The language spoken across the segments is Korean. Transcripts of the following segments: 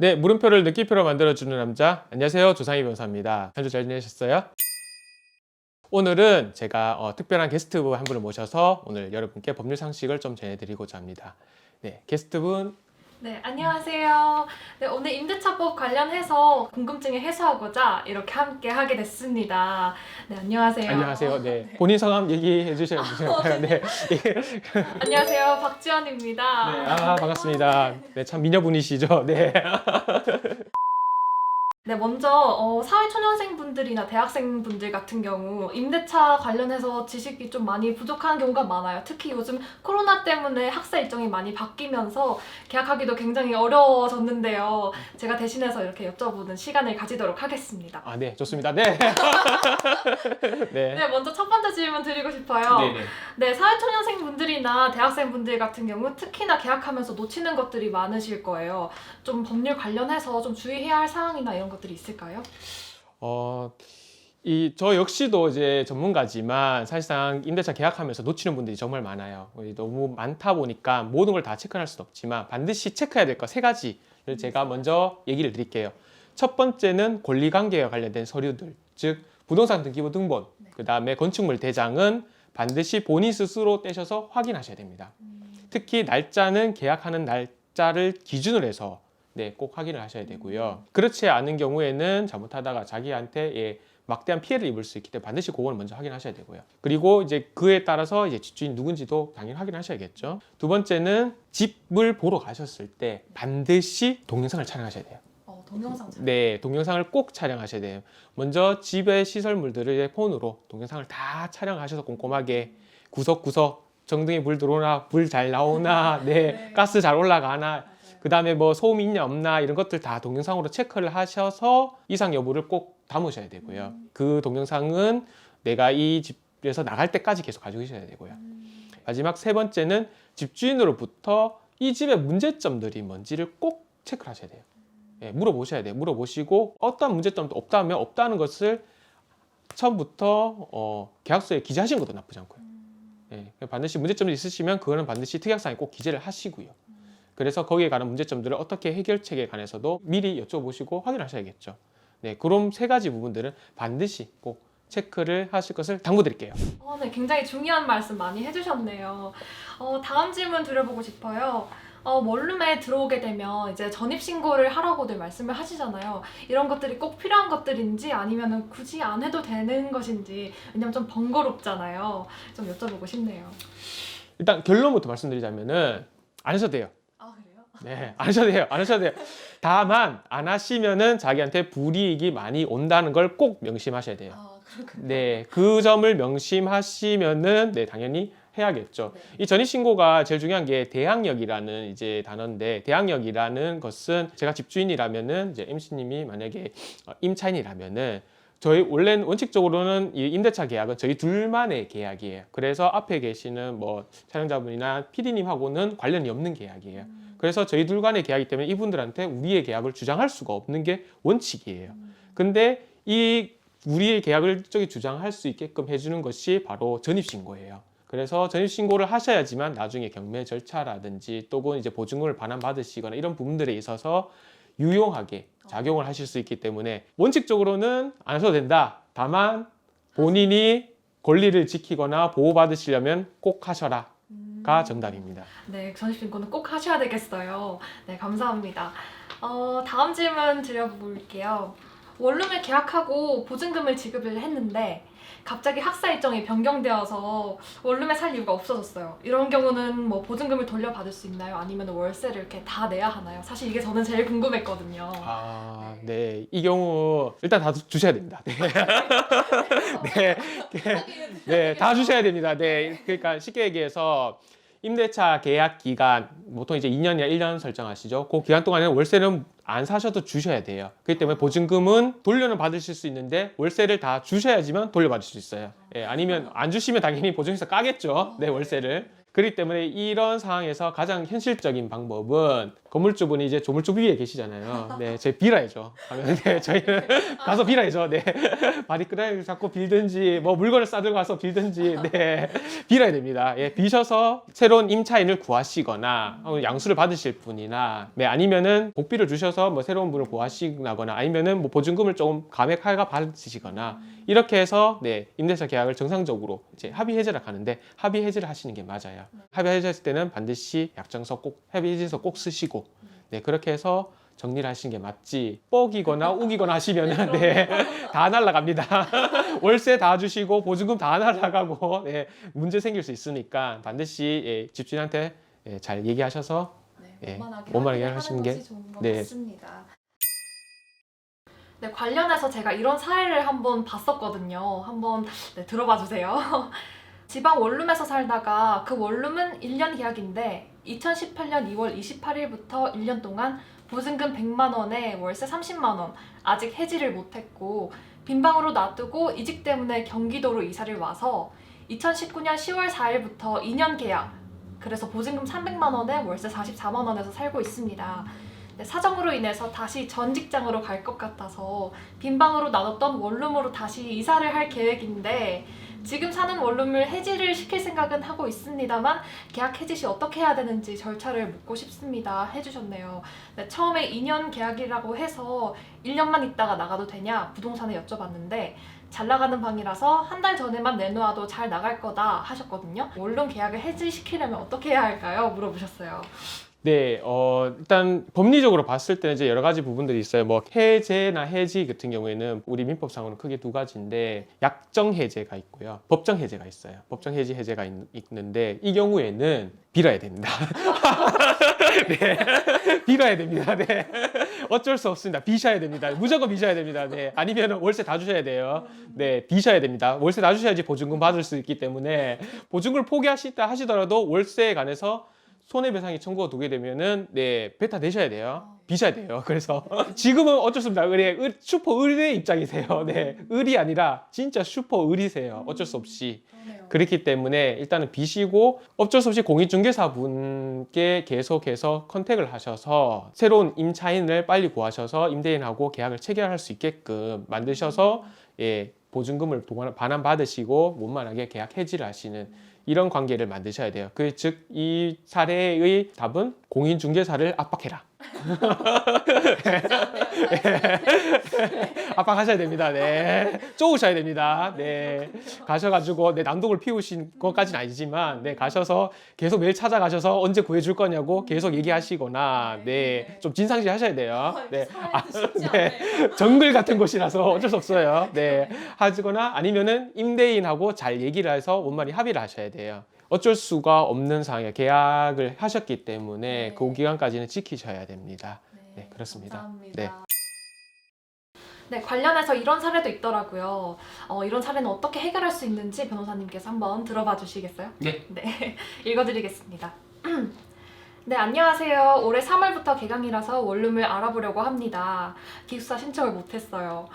네, 물음표를 느낌표로 만들어주는 남자. 안녕하세요, 조상희 변호사입니다. 한 주 잘 지내셨어요? 오늘은 제가 특별한 게스트 한 분을 모셔서 오늘 여러분께 법률 상식을 좀 전해드리고자 합니다. 네, 게스트분. 네, 안녕하세요. 네, 오늘 임대차법 관련해서 궁금증을 해소하고자 이렇게 함께 하게 됐습니다. 네, 안녕하세요. 안녕하세요. 네, 본인 성함 얘기해 주셔야 되나요? 네. 안녕하세요, 박지원입니다. 네, 반갑습니다. 네, 참 미녀분이시죠? 네. 네, 먼저 사회초년생분들이나 대학생분들 같은 경우 임대차 관련해서 지식이 좀 많이 부족한 경우가 많아요. 특히 요즘 코로나 때문에 학사 일정이 많이 바뀌면서 계약하기도 굉장히 어려워졌는데요. 제가 대신해서 이렇게 여쭤보는 시간을 가지도록 하겠습니다. 네, 좋습니다. 네. 네. 네, 먼저 첫 번째 질문 드리고 싶어요. 네네. 네, 사회초년생분들이나 대학생분들 같은 경우 특히나 계약하면서 놓치는 것들이 많으실 거예요. 좀 법률 관련해서 좀 주의해야 할 사항이나 이런 것들이 있을까요? 저 역시도 이제 전문가지만 사실상 임대차 계약하면서 놓치는 분들이 정말 많아요. 너무 많다 보니까 모든 걸 다 체크할 수는 없지만 반드시 체크해야 될 거 세 가지를 제가 먼저 얘기를 드릴게요. 첫 번째는 권리관계와 관련된 서류들, 즉 부동산 등기부 등본, 그 다음에 건축물 대장은 반드시 본인 스스로 떼셔서 확인하셔야 됩니다. 특히 날짜는 계약하는 날짜를 기준으로 해서 꼭 확인을 하셔야 되고요. 그렇지 않은 경우에는 잘못하다가 자기한테 막대한 피해를 입을 수 있기 때문에 반드시 그걸 먼저 확인하셔야 되고요. 그리고 이제 그에 따라서 이제 집주인 누군지도 당연히 확인하셔야겠죠. 두 번째는 집을 보러 가셨을 때 반드시 동영상을 촬영하셔야 돼요. 동영상 촬영. 네, 동영상을 꼭 촬영하셔야 돼요. 먼저 집의 시설물들을 폰으로 동영상을 다 촬영하셔서 꼼꼼하게 구석구석 정등이 불 들어오나, 불 잘 나오나, 네. 가스 잘 올라가나, 그 다음에 뭐 소음이 있냐 없나 이런 것들 다 동영상으로 체크를 하셔서 이상 여부를 꼭 담으셔야 되고요. 그 동영상은 내가 이 집에서 나갈 때까지 계속 가지고 계셔야 되고요. 마지막 세 번째는 집주인으로부터 이 집의 문제점들이 뭔지를 꼭 체크를 하셔야 돼요. 물어보셔야 돼요. 물어보시고 어떤 문제점도 없다면 없다는 것을 처음부터 계약서에 기재하시는 것도 나쁘지 않고요. 반드시 문제점이 있으시면 그거는 반드시 특약사항에 꼭 기재를 하시고요. 그래서 거기에 관한 문제점들을 어떻게 해결책에 관해서도 미리 여쭤보시고 확인하셔야겠죠. 그럼 세 가지 부분들은 반드시 꼭 체크를 하실 것을 당부드릴게요. 네, 굉장히 중요한 말씀 많이 해주셨네요. 다음 질문 드려보고 싶어요. 원룸에 들어오게 되면 이제 전입신고를 하라고들 말씀을 하시잖아요. 이런 것들이 꼭 필요한 것들인지 아니면 굳이 안 해도 되는 것인지, 왜냐면 좀 번거롭잖아요. 좀 여쭤보고 싶네요. 일단 결론부터 말씀드리자면은 안 하셔도 돼요. 아, 그래요? 네, 안 하셔도 돼요. 안 하셔도 돼요. 다만 안 하시면은 자기한테 불이익이 많이 온다는 걸 꼭 명심하셔야 돼요. 그렇군요. 네, 그 점을 명심하시면은 당연히 해야겠죠. 이 전입신고가 제일 중요한 게 대항력이라는 이제 단어인데, 대항력이라는 것은 제가 집주인이라면은 이제 MC님이 만약에 임차인이라면은 저희 원래는 원칙적으로는 이 임대차 계약은 저희 둘만의 계약이에요. 그래서 앞에 계시는 뭐 촬영자분이나 PD님하고는 관련이 없는 계약이에요. 그래서 저희 둘 간의 계약이기 때문에 이분들한테 우리의 계약을 주장할 수가 없는 게 원칙이에요. 근데 이 우리의 계약을 저기 주장할 수 있게끔 해주는 것이 바로 전입신고예요. 그래서 전입신고를 하셔야지만 나중에 경매 절차라든지 또는 이제 보증금을 반환받으시거나 이런 부분들에 있어서 유용하게 작용을 하실 수 있기 때문에 원칙적으로는 안 하셔도 된다. 다만 본인이 권리를 지키거나 보호받으시려면 꼭 하셔라가 정답입니다. 네, 전입신고는 꼭 하셔야 되겠어요. 네, 감사합니다. 다음 질문 드려볼게요. 원룸을 계약하고 보증금을 지급을 했는데 갑자기 학사 일정이 변경되어서 원룸에 살 이유가 없어졌어요. 이런 경우는 뭐 보증금을 돌려받을 수 있나요? 아니면 월세를 이렇게 다 내야 하나요? 사실 이게 저는 제일 궁금했거든요. 네. 이 경우 일단 다 주셔야 됩니다. 네, 다 주셔야 됩니다. 그러니까 쉽게 얘기해서 임대차 계약 기간 보통 이제 2년이나 1년 설정하시죠. 그 기간 동안에는 월세는 안 사셔도 주셔야 돼요. 그렇기 때문에 보증금은 돌려는 받으실 수 있는데 월세를 다 주셔야지만 돌려받을 수 있어요. 아니면 안 주시면 당연히 보증회사 까겠죠. 월세를. 그렇기 때문에 이런 상황에서 가장 현실적인 방법은 건물주분이 이제 조물주 위에 계시잖아요. 네, 저희 빌어야죠. 네, 저희는 가서 빌어야죠. 네, 바리크라를 잡고 빌든지 뭐 물건을 싸들고 가서 빌든지 네, 빌어야 됩니다. 예, 비셔서 새로운 임차인을 구하시거나 양수를 받으실 분이나 네, 아니면은 복비를 주셔서 뭐 새로운 분을 구하시거나 아니면은 뭐 보증금을 조금 감액 할가 받으시거나 이렇게 해서 네, 임대차 계약을 정상적으로 이제 합의 해제를 하는데 합의 해제를 하시는 게 맞아요. 합의 해제했을 때는 반드시 약정서 꼭 합의 해제서 꼭 쓰시고 네, 그렇게 해서 정리를 하시는 게 맞지 뻑이거나 우기거나 하시면은 네, 다 날라갑니다. 월세 다 주시고 보증금 다 날라가고 네, 문제 생길 수 있으니까 반드시 예, 집주인한테 예, 잘 얘기하셔서 예, 원만하게 하시는 게 좋은 것 네. 같습니다. 네, 관련해서 제가 이런 사례를 한번 봤었거든요. 한번 네, 들어봐 주세요. 지방 원룸에서 살다가 그 원룸은 1년 계약인데 2018년 2월 28일부터 1년 동안 보증금 100만 원에 월세 30만 원 아직 해지를 못했고 빈방으로 놔두고 이직 때문에 경기도로 이사를 와서 2019년 10월 4일부터 2년 계약 그래서 보증금 300만 원에 월세 44만 원에서 살고 있습니다. 네, 사정으로 인해서 다시 전 직장으로 갈 것 같아서 빈방으로 나눴던 원룸으로 다시 이사를 할 계획인데 지금 사는 원룸을 해지를 시킬 생각은 하고 있습니다만 계약 해지 시 어떻게 해야 되는지 절차를 묻고 싶습니다. 해주셨네요. 네, 처음에 2년 계약이라고 해서 1년만 있다가 나가도 되냐 부동산에 여쭤봤는데 잘 나가는 방이라서 한 달 전에만 내놓아도 잘 나갈 거다 하셨거든요. 원룸 계약을 해지시키려면 어떻게 해야 할까요? 물어보셨어요. 네, 일단 법리적으로 봤을 때는 이제 여러 가지 부분들이 있어요. 뭐 해제나 해지 같은 경우에는 우리 민법상으로는 크게 두 가지인데 약정 해제가 있고요, 법정 해제가 있어요. 법정 해지 해제가 있는데 이 경우에는 빌어야 됩니다. 네, 빌어야 됩니다. 네, 어쩔 수 없습니다. 비셔야 됩니다. 무조건 비셔야 됩니다. 네, 아니면 월세 다 주셔야 돼요. 네, 비셔야 됩니다. 월세 다 주셔야지 보증금 받을 수 있기 때문에 보증금을 포기하시다 하시더라도 월세에 관해서 손해배상이 청구가 되게 되면은 네, 배타 내셔야 돼요. 비셔야 돼요. 그래서 지금은 어쩔 수 없습니다. 슈퍼 의리의 입장이세요. 네, 의리 아니라 진짜 슈퍼 의리세요. 어쩔 수 없이. 그렇기 때문에 일단은 비시고 어쩔 수 없이 공인중개사분께 계속해서 컨택을 하셔서 새로운 임차인을 빨리 구하셔서 임대인하고 계약을 체결할 수 있게끔 만드셔서 예, 보증금을 반환받으시고 원만하게 계약 해지를 하시는 이런 관계를 만드셔야 돼요. 즉 이 사례의 답은 공인중개사를 압박해라. 압박하셔야 됩니다. 네, 쪼으셔야 됩니다. 네, 가셔가지고 네, 난동을 피우신 것까지는 아니지만 네, 가셔서 계속 매일 찾아가셔서 언제 구해줄 거냐고 계속 얘기하시거나 네, 좀 진상짓 하셔야 돼요. 네, 네, 정글 같은 곳이라서 어쩔 수 없어요. 네, 하거나 아니면은 임대인하고 잘 얘기를 해서 원만히 합의를 하셔야 돼요. 어쩔 수가 없는 상황에 계약을 하셨기 때문에 네. 그 기간까지는 지키셔야 됩니다. 네, 그렇습니다. 감사합니다. 네. 네, 관련해서 이런 사례도 있더라고요. 이런 사례는 어떻게 해결할 수 있는지 변호사님께서 한번 들어봐 주시겠어요? 네. 네, 읽어드리겠습니다. 네, 안녕하세요. 올해 3월부터 개강이라서 원룸을 알아보려고 합니다. 기숙사 신청을 못했어요.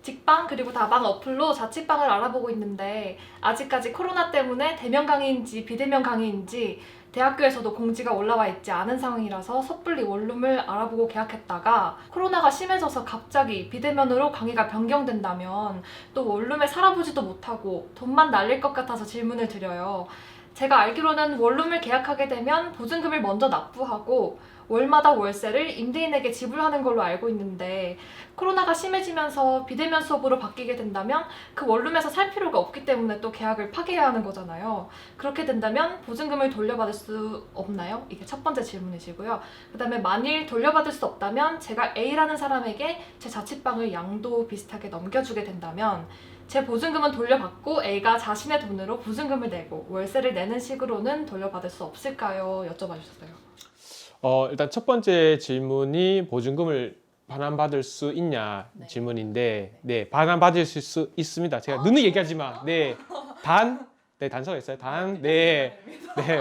직방 그리고 다방 어플로 자취방을 알아보고 있는데 아직까지 코로나 때문에 대면 강의인지 비대면 강의인지 대학교에서도 공지가 올라와 있지 않은 상황이라서 섣불리 원룸을 알아보고 계약했다가 코로나가 심해져서 갑자기 비대면으로 강의가 변경된다면 또 원룸에 살아보지도 못하고 돈만 날릴 것 같아서 질문을 드려요. 제가 알기로는 원룸을 계약하게 되면 보증금을 먼저 납부하고 월마다 월세를 임대인에게 지불하는 걸로 알고 있는데 코로나가 심해지면서 비대면 수업으로 바뀌게 된다면 그 원룸에서 살 필요가 없기 때문에 또 계약을 파기해야 하는 거잖아요. 그렇게 된다면 보증금을 돌려받을 수 없나요? 이게 첫 번째 질문이시고요. 그 다음에 만일 돌려받을 수 없다면 제가 A라는 사람에게 제 자취방을 양도 비슷하게 넘겨주게 된다면 제 보증금은 돌려받고 A가 자신의 돈으로 보증금을 내고 월세를 내는 식으로는 돌려받을 수 없을까요? 여쭤봐 주셨어요. 일단 첫 번째 질문이 보증금을 반환받을 수 있냐 네. 질문인데 네, 반환받을 수 있습니다. 제가 누누이 얘기하지만 네, 네, 단서가 있어요. 네,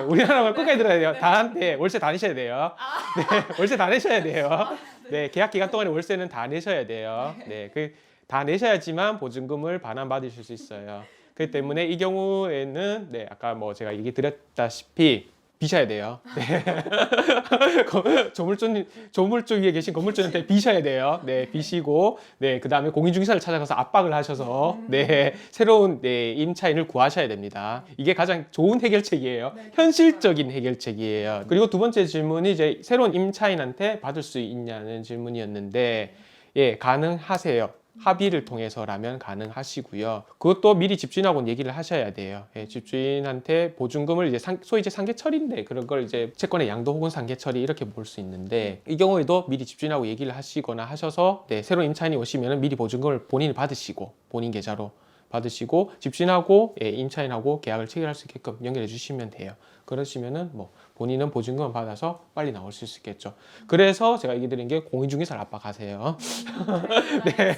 우리나라 끝까지 들어야 돼요. 네, 월세 다 내셔야 돼요. 네, 월세 다 내셔야 돼요. 네, 계약 기간 동안에 월세는 다 내셔야 돼요. 네, 다 내셔야지만 보증금을 반환받으실 수 있어요. 그렇기 때문에 이 경우에는 네, 아까 뭐 제가 얘기 드렸다시피 비셔야 돼요. 네. 조물주 위에 계신 건물주한테 비셔야 돼요. 네, 비시고, 네, 그 다음에 공인중개사를 찾아가서 압박을 하셔서, 네, 새로운 네, 임차인을 구하셔야 됩니다. 이게 가장 좋은 해결책이에요. 네, 현실적인 해결책이에요. 그리고 두 번째 질문이 이제 새로운 임차인한테 받을 수 있냐는 질문이었는데, 예, 가능하세요. 합의를 통해서라면 가능하시고요. 그것도 미리 집주인하고는 얘기를 하셔야 돼요. 예, 집주인한테 보증금을 이제 소위 이제 상계 처리인데 그런 걸 이제 채권의 양도 혹은 상계 처리 이렇게 볼 수 있는데 이 경우에도 미리 집주인하고 얘기를 하시거나 하셔서 네, 새로운 임차인이 오시면 미리 보증금을 본인이 받으시고 본인 계좌로 받으시고 집주인하고 예, 임차인하고 계약을 체결할 수 있게끔 연결해 주시면 돼요. 그러시면은 뭐 본인은 보증금을 받아서 빨리 나올 수 있겠죠. 그래서 제가 얘기 드린 게 공인중개사를 압박하세요. 네,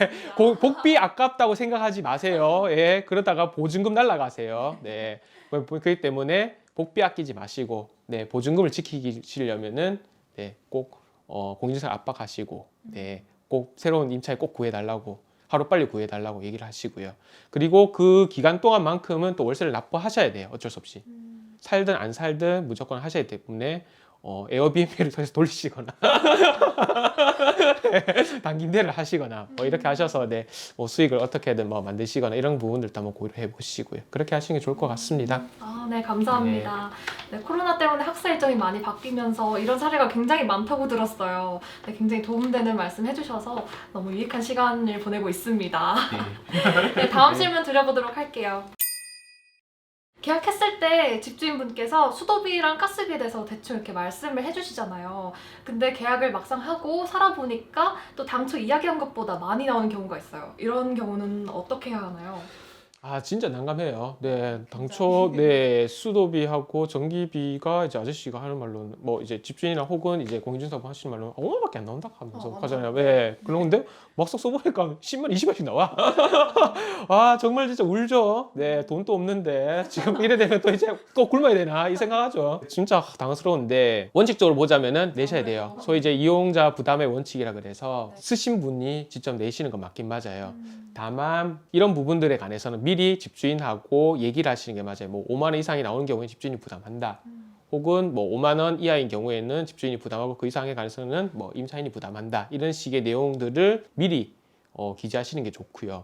복비 아깝다고 생각하지 마세요. 예, 그러다가 보증금 날라가세요. 네, 그렇기 때문에 복비 아끼지 마시고, 네, 보증금을 지키시려면은 네, 꼭 공인중개사를 압박하시고, 네, 꼭 새로운 임차인 꼭 구해달라고. 하루 빨리 구해달라고 얘기를 하시고요. 그리고 그 기간 동안만큼은 또 월세를 납부하셔야 돼요. 어쩔 수 없이. 살든 안 살든 무조건 하셔야 되기 때문에 에어비앤비를 통해서 돌리시거나 단기임대를 하시거나 뭐 이렇게 하셔서 네, 뭐 수익을 어떻게든 뭐 만드시거나 이런 부분들도 한번 고려해 보시고요. 그렇게 하시는 게 좋을 것 같습니다. 아, 네, 감사합니다. 네, 코로나 때문에 학사 일정이 많이 바뀌면서 이런 사례가 굉장히 많다고 들었어요. 네, 굉장히 도움되는 말씀 해주셔서 너무 유익한 시간을 보내고 있습니다. 네, 다음 질문 드려보도록 할게요. 계약했을 때 집주인분께서 수도비랑 가스비에 대해서 대충 이렇게 말씀을 해주시잖아요. 근데 계약을 막상 하고 살아보니까 또 당초 이야기한 것보다 많이 나오는 경우가 있어요. 이런 경우는 어떻게 해야 하나요? 아, 진짜 난감해요. 네, 당초 네 수도비하고 전기비가 이제 아저씨가 하는 말로는 뭐 이제 집주인이나 혹은 이제 공인중개사분 하시는 말로는 5만원밖에 안 나온다 하면서 하잖아요. 네, 그런데 막상 써보니까 10만, 20만씩 나와. 아, 정말 진짜 울죠. 네, 돈도 없는데 지금 이래 되면 또 이제 또 굶어야 되나 이 생각하죠. 진짜 당황스러운데 원칙적으로 보자면은 내셔야 돼요. 소위 이제 이용자 부담의 원칙이라 그래서 쓰신 분이 직접 내시는 건 맞긴 맞아요. 다만 이런 부분들에 관해서는 미리 집주인하고 얘기를 하시는 게 맞아요. 뭐 5만 원 이상이 나오는 경우에 집주인이 부담한다. 혹은 뭐 5만 원 이하인 경우에는 집주인이 부담하고 그 이상에 관해서는 뭐 임차인이 부담한다. 이런 식의 내용들을 미리 기재하시는 게 좋고요.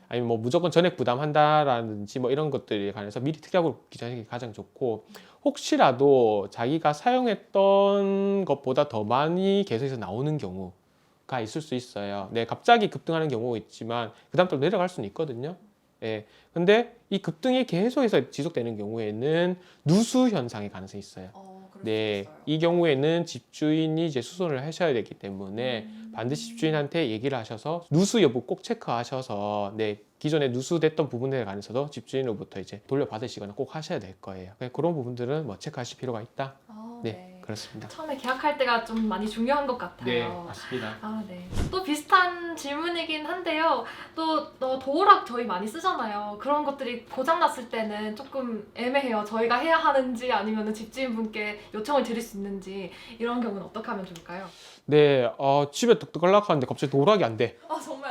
아니면 뭐 무조건 전액 부담한다라든지 뭐 이런 것들에 관해서 미리 특약으로 기재하시는 게 가장 좋고 혹시라도 자기가 사용했던 것보다 더 많이 계속해서 나오는 경우가 있을 수 있어요. 네, 갑자기 급등하는 경우가 있지만 그 다음 또 내려갈 수는 있거든요. 예. 근데 이 급등이 계속해서 지속되는 경우에는 누수 현상의 가능성이 있어요. 네, 이 경우에는 집주인이 이제 수선을 하셔야 되기 때문에 반드시 집주인한테 얘기를 하셔서 누수 여부 꼭 체크하셔서 네, 기존에 누수됐던 부분에 관해서도 집주인으로부터 이제 돌려받으시거나 꼭 하셔야 될 거예요. 그런 부분들은 뭐 체크하실 필요가 있다. 네, 그렇습니다. 처음에 계약할 때가 좀 많이 중요한 것 같아요. 네, 맞습니다. 아, 네. 또 비슷한 질문이긴 한데요. 또 도어락 저희 많이 쓰잖아요. 그런 것들이 고장 났을 때는 조금 애매해요. 저희가 해야 하는지 아니면 집주인분께 요청을 드릴 수 있는지 이런 경우는 어떻게 하면 좋을까요? 네, 집에 떡떡하려고 하는데 갑자기 도락이 안 돼. 아, 정말.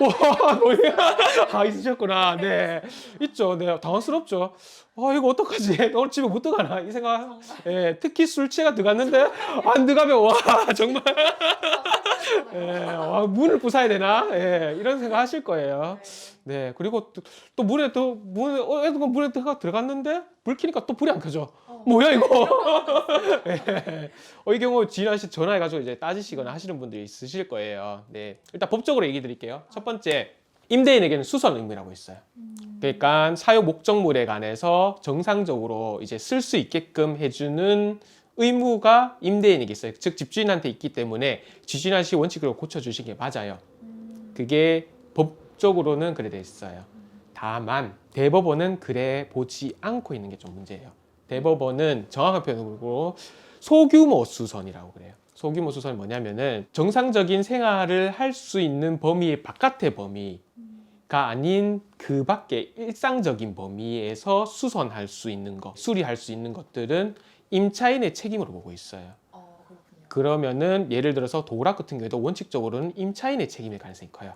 아, 있으셨구나. 네, 있죠. 네, 당황스럽죠. 이거 어떡하지? 오늘 집에 못 들어가나? 이 생각. 예, 특히 술 취해가 들어갔는데 안 들어가면 와 정말 예, 문을 부숴야 되나? 예, 이런 생각 하실 거예요. 네, 그리고 또 문에 들어갔는데 불 켜니까 또 불이 안 켜져. 뭐야 이거? 예. 이 경우 지인한테 전화해가지고 이제 따지시거나 하시는 분들이 있으실 거예요. 네, 일단 법적으로 얘기 드릴게요. 첫 번째, 임대인에게는 수선 의무라고 있어요. 그러니까 사유 목적물에 관해서 정상적으로 이제 쓸 수 있게끔 해주는 의무가 임대인에게 있어요. 즉 집주인한테 있기 때문에 집주인한테 원칙으로 고쳐주시는 게 맞아요. 그게 법적으로는 그래 돼 있어요. 다만 대법원은 그래 보지 않고 있는 게 좀 문제예요. 대법원은 정확한 표현으로 소규모 수선이라고 그래요. 소규모 수선이 뭐냐면은 정상적인 생활을 할 수 있는 범위 바깥의 범위가 아닌 그 밖에 일상적인 범위에서 수선할 수 있는 것, 수리할 수 있는 것들은 임차인의 책임으로 보고 있어요. 그러면은 예를 들어서 도락 같은 경우에도 원칙적으로는 임차인의 책임일 가능성이 커요.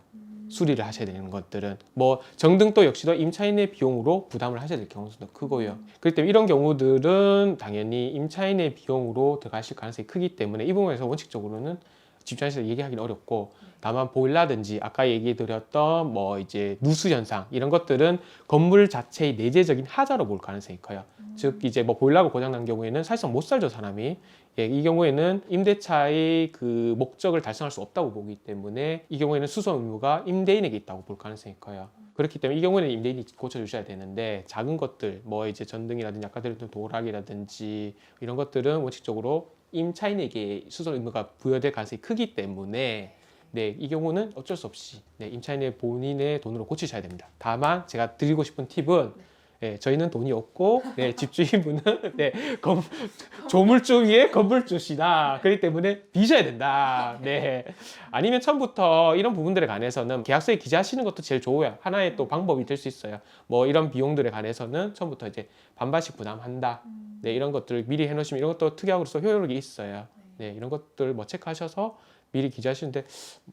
수리를 하셔야 되는 것들은 뭐 정등도 역시도 임차인의 비용으로 부담을 하셔야 될 경우도 크고요. 그렇기 때문에 이런 경우들은 당연히 임차인의 비용으로 들어가실 가능성이 크기 때문에 이 부분에서 원칙적으로는 집주인에서 얘기하기는 어렵고, 다만 보일라든지 아까 얘기 드렸던 뭐 이제 누수 현상 이런 것들은 건물 자체의 내재적인 하자로 볼 가능성이 커요. 즉 이제 뭐 보일러가 고장 난 경우에는 사실상 못 살죠, 사람이. 예, 이 경우에는 임대차의 그 목적을 달성할 수 없다고 보기 때문에 이 경우에는 수선 의무가 임대인에게 있다고 볼 가능성이 커요. 그렇기 때문에 이 경우에는 임대인이 고쳐주셔야 되는데, 작은 것들 뭐 이제 전등이라든지 아까 드렸던 도락이라든지 이런 것들은 원칙적으로 임차인에게 수선 의무가 부여될 가능성이 크기 때문에 네, 이 경우는 어쩔 수 없이 네, 임차인의 본인의 돈으로 고치셔야 됩니다. 다만 제가 드리고 싶은 팁은 네, 저희는 돈이 없고 네, 집주인분은 네, 조물주 위에 건물주시다. 그렇기 때문에 비셔야 된다. 네. 아니면 처음부터 이런 부분들에 관해서는 계약서에 기재하시는 것도 제일 좋아요. 하나의 또 방법이 될 수 있어요. 뭐 이런 비용들에 관해서는 처음부터 이제 반반씩 부담한다. 네, 이런 것들 미리 해놓으시면 이런 것도 특약으로서 효율이 있어요. 네, 이런 것들 뭐 체크하셔서 미리 기재하시는데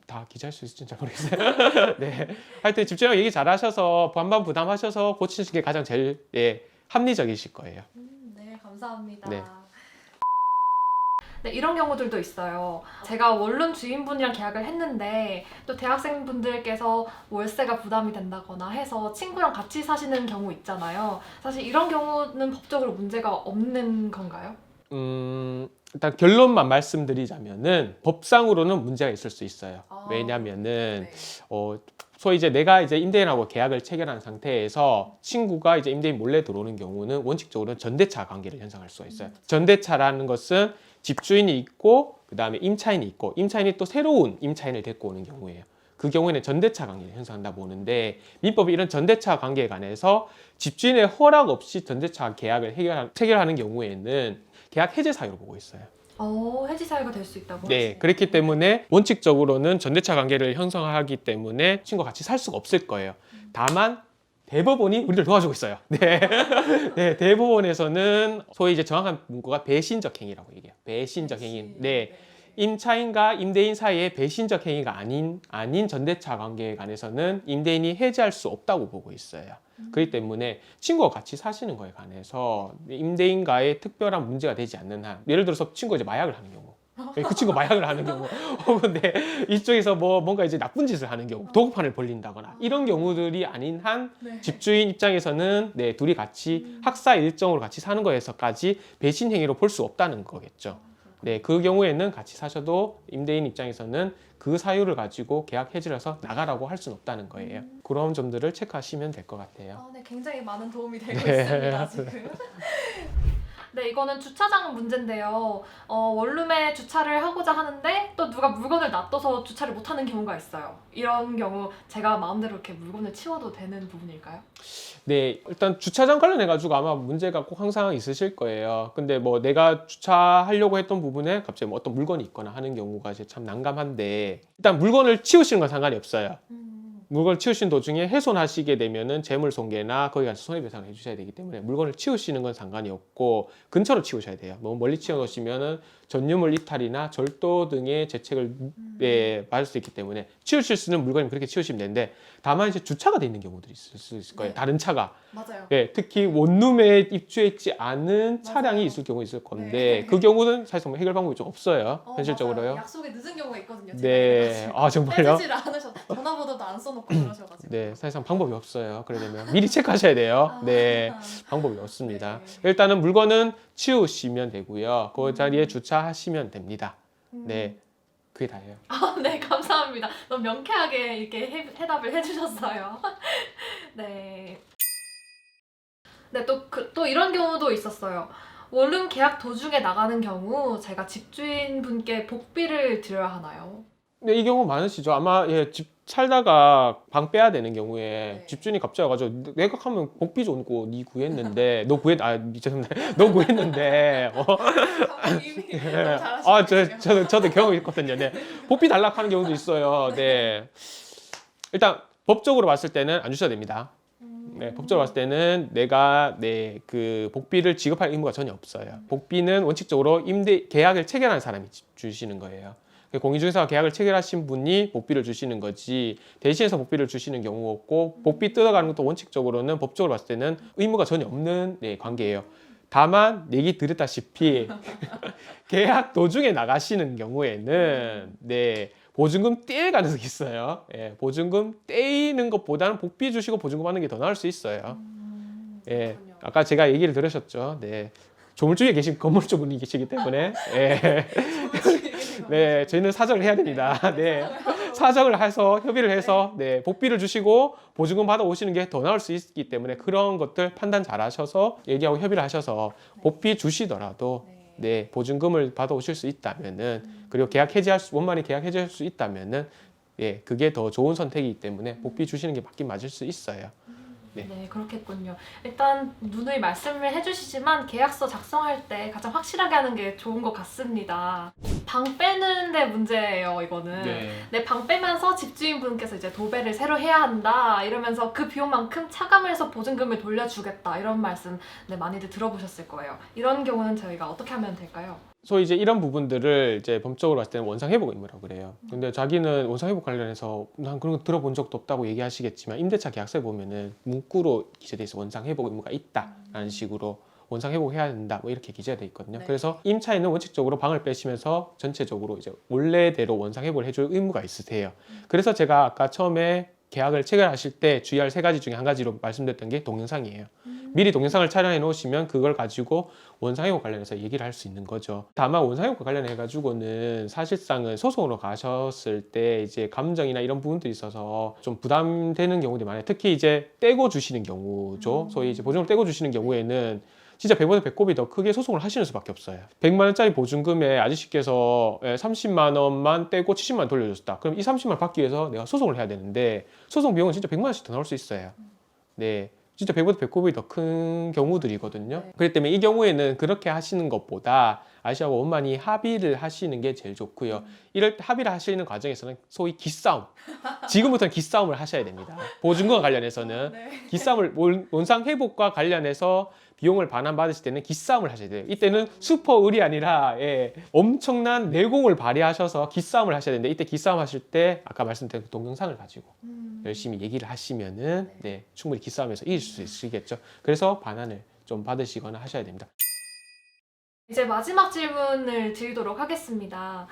다 기재할 수 있을지 잘 모르겠어요. 네, 하여튼 집주인하고 얘기 잘하셔서 반반 부담하셔서 고치시는 게 가장 제일 합리적이실 거예요. 네, 감사합니다. 네. 네, 이런 경우들도 있어요. 제가 원룸 주인분이랑 계약을 했는데 또 대학생분들께서 월세가 부담이 된다거나 해서 친구랑 같이 사시는 경우 있잖아요. 사실 이런 경우는 법적으로 문제가 없는 건가요? 일단 결론만 말씀드리자면은 법상으로는 문제가 있을 수 있어요. 아, 왜냐면은 네. 소위 이제 내가 이제 임대인하고 계약을 체결한 상태에서 친구가 이제 임대인 몰래 들어오는 경우는 원칙적으로는 전대차 관계를 형성할 수가 있어요. 전대차라는 것은 집주인이 있고 그다음에 임차인이 있고 임차인이 또 새로운 임차인을 데리고 오는 경우예요. 그 경우에는 전대차 관계를 형성한다 보는데, 민법이 이런 전대차 관계에 관해서 집주인의 허락 없이 전대차 계약을 체결하는 경우에는 계약 해제 사유로 보고 있어요. 해지 사유가 될 수 있다고 네, 하시네요. 그렇기 때문에 원칙적으로는 전대차 관계를 형성하기 때문에 친구가 같이 살 수가 없을 거예요. 다만 대법원이 우리를 도와주고 있어요. 네, 네, 대법원에서는 소위 이제 정확한 문구가 배신적 행위라고 얘기해요. 배신적 행위. 네. 임차인과 임대인 사이의 배신적 행위가 아닌 전대차 관계에 관해서는 임대인이 해지할 수 없다고 보고 있어요. 그렇기 때문에 친구가 같이 사시는 거에 관해서 임대인과의 특별한 문제가 되지 않는 한, 예를 들어서 친구가 이제 마약을 하는 경우, 그 친구 마약을 하는 경우, 혹은 이쪽에서 뭐 뭔가 이제 나쁜 짓을 하는 경우, 도구판을 벌린다거나 이런 경우들이 아닌 한 네. 집주인 입장에서는 네, 둘이 같이 학사 일정으로 같이 사는 거에서까지 배신 행위로 볼 수 없다는 거겠죠. 네, 그 경우에는 같이 사셔도 임대인 입장에서는 그 사유를 가지고 계약 해지를 해서 나가라고 할 수는 없다는 거예요. 그런 점들을 체크하시면 될 것 같아요. 네, 굉장히 많은 도움이 되고 네. 있습니다, 지금. 네, 이거는 주차장 문제인데요. 원룸에 주차를 하고자 하는데 또 누가 물건을 놔둬서 주차를 못하는 경우가 있어요. 이런 경우 제가 마음대로 이렇게 물건을 치워도 되는 부분일까요? 네, 일단 주차장 관련해가지고 아마 문제가 꼭 항상 있으실 거예요. 근데 뭐 내가 주차하려고 했던 부분에 갑자기 뭐 어떤 물건이 있거나 하는 경우가 이제 참 난감한데, 일단 물건을 치우시는 건 상관이 없어요. 물건을 치우신 도중에 훼손하시게 되면은 재물손괴나 거기 가서 손해배상을 해주셔야 되기 때문에 물건을 치우시는 건 상관이 없고 근처로 치우셔야 돼요. 너무 멀리 치워놓으시면은 전유물 이탈이나 절도 등의 죄책을 받을 수 있기 때문에 치우실 수 있는 물건이면 그렇게 치우시면 되는데, 다만 이제 주차가 돼 있는 경우들이 있을 수 있을 거예요. 네. 다른 차가. 맞아요. 예, 특히 원룸에 입주해 있지 않은 차량이 맞아요. 있을 경우 있을 건데 네. 그 경우는 사실 뭐 해결 방법이 좀 없어요. 현실적으로요. 맞아요. 약속이 늦은 경우가 있거든요. 네, 아 정말요? 해주지를 않으셔서 전화번호도 안 써놓고 그러셔가지고. 네, 사실상 방법이 없어요. 그러려면 미리 체크하셔야 돼요. 네, 방법이 없습니다. 네. 일단은 물건은 치우시면 되고요. 그 자리에 주차하시면 됩니다. 네, 그게 다예요. 네, 감사합니다. 너무 명쾌하게 이렇게 해답을 해주셨어요. 네. 네, 또 이런 경우도 있었어요. 원룸 계약 도중에 나가는 경우 제가 집주인분께 복비를 드려야 하나요? 네, 이 경우 많으시죠. 아마 집 살다가 방 빼야 되는 경우에 네. 집주인이 갑자기 와가지고 내가 하면 복비 줘놓고 니 구했는데 죄송합니다. 너 구했는데 이미 너무 잘하시네요. 저도 경험이 있거든요. 네. 복비 달라고 하는 경우도 있어요. 네. 일단 법적으로 봤을 때는 안 주셔도 됩니다. 네, 법적으로 봤을 때는 내가 그 복비를 지급할 의무가 전혀 없어요. 복비는 원칙적으로 계약을 체결한 사람이 주시는 거예요. 공인중개사와 계약을 체결하신 분이 복비를 주시는 거지 대신해서 복비를 주시는 경우 없고 복비 뜯어가는 것도 원칙적으로는 법적으로 봤을 때는 의무가 전혀 없는 관계예요. 다만 얘기 드렸다시피 계약 도중에 나가시는 경우에는 보증금 떼일 가능성이 있어요. 보증금 떼이는 것보다는 복비 주시고 보증금 하는 게 더 나을 수 있어요. 아까 제가 얘기를 들으셨죠. 조물주에 계신 건물주 분이 계시기 때문에 저희는 사정을 해야 됩니다. 사정을 해서 협의를 해서 복비를 주시고 보증금 받아 오시는 게 더 나을 수 있기 때문에 그런 것들 판단 잘 하셔서 얘기하고 협의를 하셔서 복비 주시더라도 보증금을 받아 오실 수 있다면은 그리고 원만히 계약 해지할 수 있다면은 그게 더 좋은 선택이기 때문에 복비 주시는 게 맞긴 맞을 수 있어요. 네, 그렇겠군요. 일단 누누이 말씀을 해주시지만 계약서 작성할 때 가장 확실하게 하는 게 좋은 것 같습니다. 방 빼는 데 문제예요, 이거는. 방 빼면서 집주인분께서 이제 도배를 새로 해야 한다 이러면서 그 비용만큼 차감을 해서 보증금을 돌려주겠다 이런 말씀 많이들 들어보셨을 거예요. 이런 경우는 저희가 어떻게 하면 될까요? 소위 이제 이런 부분들을 이제 법적으로 봤을 때는 원상회복 의무라고 그래요. 근데 자기는 원상회복 관련해서 난 그런 거 들어본 적도 없다고 얘기하시겠지만 임대차 계약서에 보면은 문구로 기재돼 있어 원상회복 의무가 있다라는 식으로 원상회복 해야 된다 뭐 이렇게 기재돼 있거든요. 그래서 임차인은 원칙적으로 방을 빼시면서 전체적으로 이제 원래대로 원상회복을 해줄 의무가 있으세요. 그래서 제가 아까 처음에 계약을 체결하실 때 주의할 3가지 중에 한 가지로 말씀드렸던 게 동영상이에요. 미리 동영상을 촬영해 놓으시면 그걸 가지고 원상회복 관련해서 얘기를 할 수 있는 거죠. 다만 원상회복과 관련해 가지고는 사실상은 소송으로 가셨을 때 이제 감정이나 이런 부분들이 있어서 좀 부담되는 경우들이 많아요. 특히 이제 떼고 주시는 경우죠. 소위 이제 보증을 떼고 주시는 경우에는 진짜 배보다 배꼽이 더 크게 소송을 하시는 수밖에 없어요. 100만 원짜리 보증금에 아저씨께서 30만 원만 떼고 70만 원 돌려줬다. 그럼 이 30만 원 받기 위해서 내가 소송을 해야 되는데 소송 비용은 진짜 100만 원씩 더 나올 수 있어요. 진짜 배보다 배꼽이 더 큰 경우들이거든요. 그렇기 때문에 이 경우에는 그렇게 하시는 것보다 아저씨하고 원만히 합의를 하시는 게 제일 좋고요. 이럴 때 합의를 하시는 과정에서는 소위 기싸움. 지금부터는 기싸움을 하셔야 됩니다. 보증금과 관련해서는 기싸움을 원상회복과 관련해서 비용을 반환받으실 때는 기싸움을 하셔야 돼요. 이때는 슈퍼을이 아니라 엄청난 내공을 발휘하셔서 기싸움을 하셔야 되는데 이때 기싸움 하실 때 아까 말씀드린 그 동영상을 가지고 열심히 얘기를 하시면은 충분히 기싸움에서 이길 수 있으시겠죠. 그래서 반환을 좀 받으시거나 하셔야 됩니다. 이제 마지막 질문을 드리도록 하겠습니다.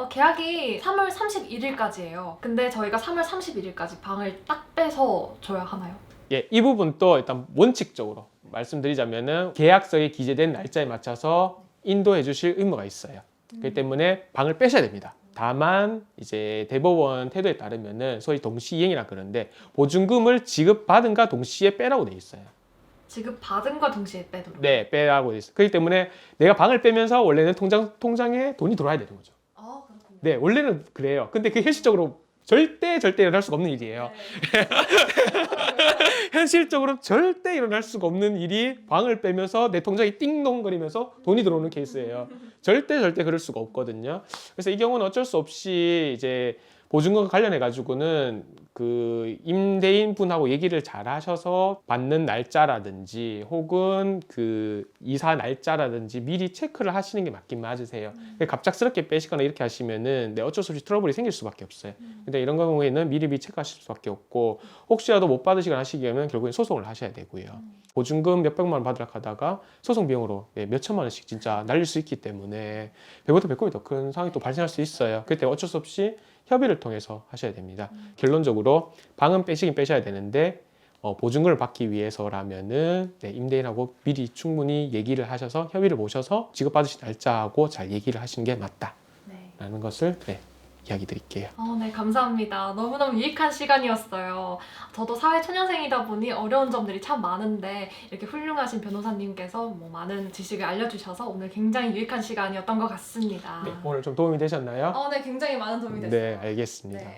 계약이 3월 31일까지예요. 근데 저희가 3월 31일까지 방을 딱 빼서 줘야 하나요? 이 부분도 일단 원칙적으로 말씀드리자면은 계약서에 기재된 날짜에 맞춰서 인도해 주실 의무가 있어요. 그렇기 때문에 방을 빼셔야 됩니다. 다만 이제 대법원 태도에 따르면은 소위 동시이행이라 그러는데 보증금을 지급받은과 동시에 빼라고 돼 있어요. 지급받은과 동시에 빼도록? 빼라고 돼 있어요. 그렇기 때문에 내가 방을 빼면서 원래는 통장에 돈이 들어와야 되는 거죠. 그렇군요. 원래는 그래요. 근데 그게 현실적으로 절대 일어날 수가 없는 일이에요. 현실적으로 절대 일어날 수가 없는 일이 방을 빼면서 내 통장이 띵동거리면서 돈이 들어오는 케이스예요. 절대 그럴 수가 없거든요. 그래서 이 경우는 어쩔 수 없이 이제 보증금과 관련해 가지고는 그 임대인 분하고 얘기를 잘 하셔서 받는 날짜라든지 혹은 그 이사 날짜라든지 미리 체크를 하시는 게 맞긴 맞으세요. 갑작스럽게 빼시거나 이렇게 하시면은 어쩔 수 없이 트러블이 생길 수밖에 없어요. 근데 이런 경우에는 미리 체크하실 수밖에 없고 혹시라도 못 받으시거나 하시기에는 결국엔 소송을 하셔야 되고요. 보증금 몇백만 원 받으려고 하다가 소송 비용으로 몇천만 원씩 진짜 날릴 수 있기 때문에 배보다 배꼽이 더 큰 상황이 또 발생할 수 있어요. 그때 어쩔 수 없이 협의를 통해서 하셔야 됩니다. 결론적으로 방은 빼시긴 빼셔야 되는데 보증금을 받기 위해서라면은 임대인하고 미리 충분히 얘기를 하셔서 협의를 보셔서 지급받으실 날짜하고 잘 얘기를 하시는 게 맞다라는 것을 이야기 드릴게요. 네, 감사합니다. 너무너무 유익한 시간이었어요. 저도 사회초년생이다 보니 어려운 점들이 참 많은데 이렇게 훌륭하신 변호사님께서 많은 지식을 알려주셔서 오늘 굉장히 유익한 시간이었던 것 같습니다. 오늘 좀 도움이 되셨나요? 네, 굉장히 많은 도움이 됐어요. 네, 알겠습니다.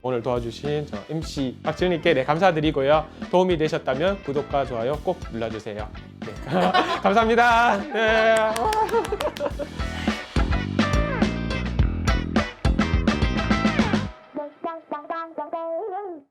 오늘 도와주신 저 MC 박지훈님께 감사드리고요. 도움이 되셨다면 구독과 좋아요 꼭 눌러주세요. 감사합니다.